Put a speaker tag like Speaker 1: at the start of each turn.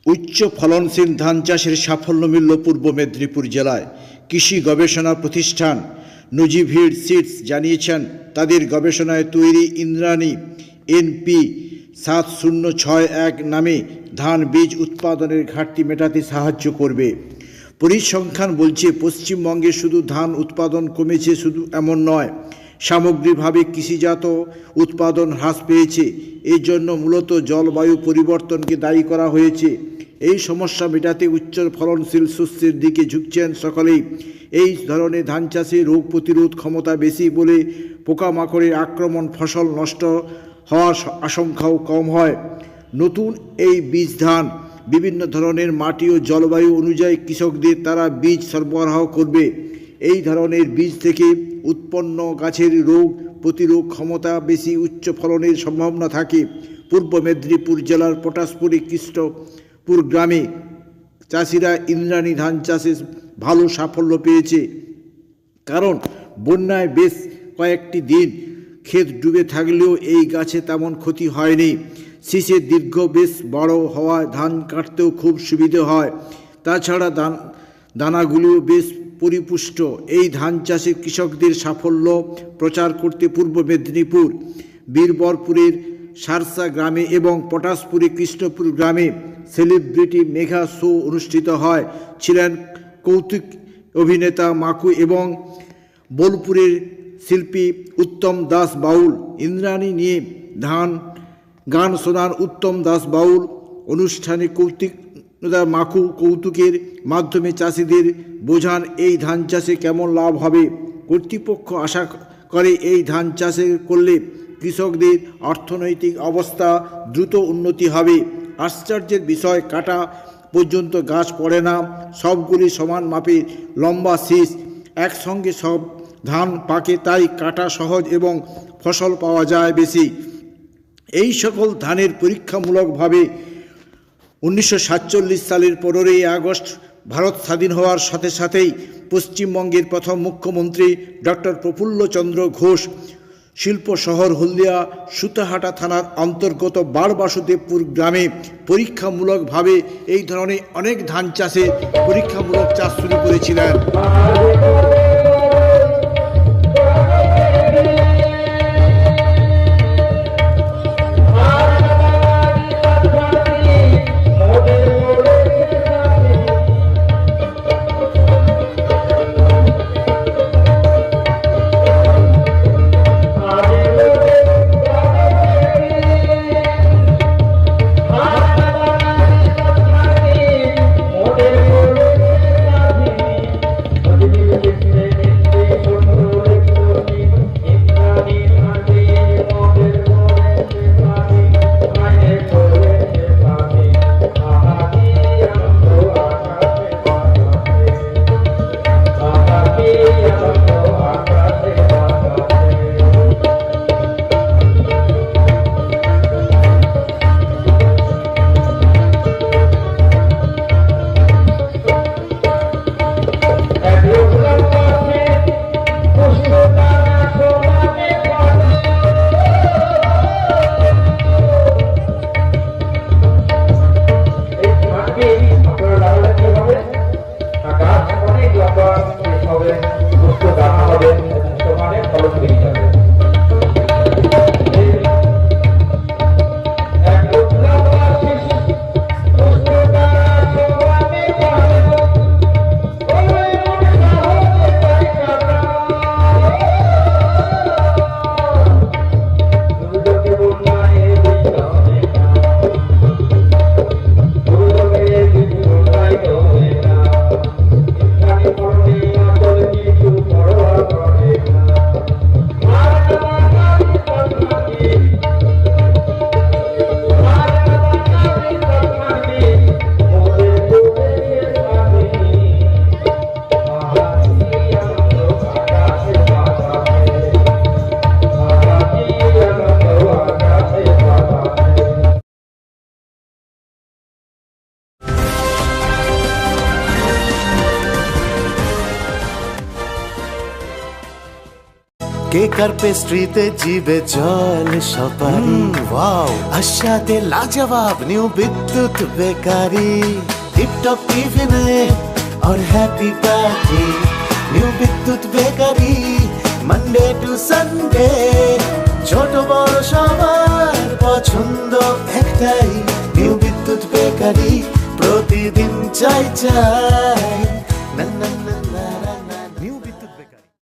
Speaker 1: উচ্চ ফলনশীল ধান চাষের সাফল্য মিলল পূর্ব মেদিনীপুর জেলায়। কৃষি গবেষণা প্রতিষ্ঠান নজিভির সিডস জানিয়েছেন, তাদের গবেষণায় তৈরি ইন্দ্রাণী NP 7061 নামে ধান বীজ উৎপাদনের ঘাটতি মেটাতে সাহায্য করবে। পরিসংখ্যান বলছে, পশ্চিমবঙ্গে শুধু ধান উৎপাদন কমেছে শুধু এমন নয়, সামগ্রিকভাবে কৃষিজাত উৎপাদন হ্রাস পেয়েছে। এই জন্য মূলত জলবায়ু পরিবর্তনকে দায়ী করা হয়েছে। এই সমস্যা মেটাতে উচ্চ ফলনশীল শস্যের দিকে ঝুঁকছেন সকলেই। এই ধরনের ধান চাষে রোগ প্রতিরোধ ক্ষমতা বেশি বলে পোকামাকড়ের আক্রমণ, ফসল নষ্ট হওয়ার আশঙ্কাও কম হয়। নতুন এই বীজ ধান বিভিন্ন ধরনের মাটি ও জলবায়ু অনুযায়ী কৃষকদের তারা বীজ সরবরাহ করবে। এই ধরনের বীজ থেকে উৎপন্ন গাছের রোগ প্রতিরোধ ক্ষমতা বেশি, উচ্চ ফলনের সম্ভাবনা থাকে। পূর্ব মেদিনীপুর জেলার পটাশপুরে কৃষ্ণপুর গ্রামে চাষিরা ইন্দ্রাণী ধান চাষে ভালো সাফল্য পেয়েছে। কারণ বন্যায় বেশ কয়েকটি দিন ক্ষেত ডুবে থাকলেও এই গাছে তেমন ক্ষতি হয়নি। শীষের দীর্ঘ বেশ বড় হওয়ায় ধান কাটতেও খুব সুবিধে হয়। তাছাড়া দানাগুলিও বেশ পরিপুষ্ট। এই ধান চাষে কৃষকদের সাফল্য প্রচার করতে পূর্ব মেদিনীপুর বীরবরপুরের সারসা গ্রামে এবং পটাশপুরে কৃষ্ণপুর গ্রামে সেলিব্রিটি মেগা শো অনুষ্ঠিত হয়। ছিলেন কৌতুক অভিনেতা মাকু এবং বোলপুরের শিল্পী উত্তম দাস বাউল। ইন্দ্রাণী নিয়ে গান শোনান উত্তম দাস বাউল। অনুষ্ঠানে মাকু কৌতুকের মাধ্যমে চাষিদের বোঝান এই ধান চাষে কেমন লাভ হবে। কর্তৃপক্ষ আশা করে এই ধান চাষে করলে কৃষকদের অর্থনৈতিক অবস্থা দ্রুত উন্নতি হবে। আশ্চর্যের বিষয়, কাটা পর্যন্ত গাছ পড়ে না, সবগুলি সমান মাপের লম্বা শীষ। একসঙ্গে সব ধান পাকে, তাই কাটা সহজ এবং ফসল পাওয়া যায় বেশি। এই সকল ধানের পরীক্ষামূলকভাবে 1947 সালের 15ই আগস্ট ভারত স্বাধীন হওয়ার সাথে সাথেই পশ্চিমবঙ্গের প্রথম মুখ্যমন্ত্রী ডক্টর প্রফুল্লচন্দ্র ঘোষ শিল্প শহর হলদিয়া সুতাহাটা থানার অন্তর্গত বারবাসুদেবপুর গ্রামে পরীক্ষামূলকভাবে এই ধরনের অনেক ধান চাষে পরীক্ষামূলক চাষ শুরু করেছিলেন।
Speaker 2: Thank you. কেক আর পেস্ট্রিতে জিবে জল সপারি ওয়াও আশাতে লাজবাব নিউ বিদ্যুৎ বেকারি টিপটপ টিফিনে और हैप्पी पार्टी নিউ বিদ্যুৎ বেকারি মানডে টু সানডে ছোট বড় সবার পছন্দ একটাই নিউ বিদ্যুৎ বেকারি প্রতিদিন চাই চাই না না না না